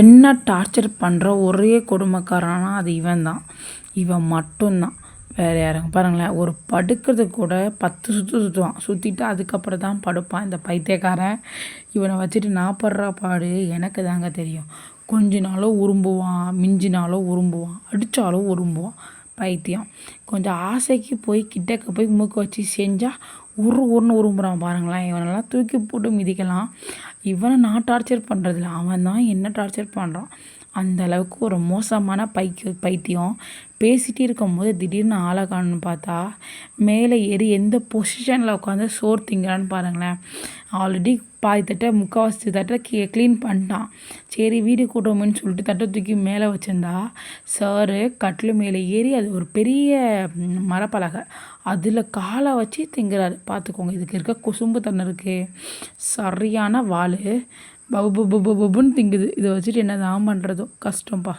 என்ன டார்ச்சர் பண்ணுற ஒரே கொடுமைக்காரனா அது இவன் தான். இவன் மட்டும்தான். வேறு யாருங்க பாருங்களேன், ஒரு படுக்கிறதுக்கு கூட 10 சுற்று சுற்றுவான். சுற்றிட்டு அதுக்கப்புறம் தான் படுப்பான் இந்த பைத்தியக்காரன். இவனை வச்சுட்டு நான் படுற பாடு எனக்கு தாங்க தெரியும். கொஞ்ச நாளும் உரும்புவான், மிஞ்சினாலும் உரும்புவான், அடித்தாலும் உரும்புவான். பைத்தியம். கொஞ்சம் ஆசைக்கு போய் கிட்டக்க போய் மூக்க வச்சு செஞ்சால் உருன்னு உரும்புறான் பாருங்களேன். இவனெல்லாம் தூக்கி போட்டு மிதிக்கலாம். இவனை நான் டார்ச்சர் பண்ணுறதில்ல, அவன் தான் என்ன டார்ச்சர் பண்ணுறான். அந்த அளவுக்கு ஒரு மோசமான பைத்தியம். பேசிகிட்டே இருக்கும்போது திடீர்னு ஆளை காணுன்னு பார்த்தா மேலே ஏறி எந்த பொசிஷனில் உட்காந்து சோறு திங்கிறான்னு பாருங்களேன். ஆல்ரெடி பாதி தட்டை முக்கால்வாசி தட்டை க்ளீன் பண்ணிட்டான். சரி வீடு கூட்டணும்னு சொல்லிட்டு தட்டை தூக்கி மேலே வச்சுருந்தா சாரு கட்டில் மேலே ஏறி அது ஒரு பெரிய மரப்பலகை அதில் காலை வச்சு திங்கிறாரு. பார்த்துக்கோங்க, இதுக்கு இருக்க குசும்பு தன்னை இருக்குது. சரியான வாள் பபு பபு பபுன்னு திங்குது. இதை வச்சுட்டு என்ன தான் பண்ணுறதோ கஷ்டம்ப்பா.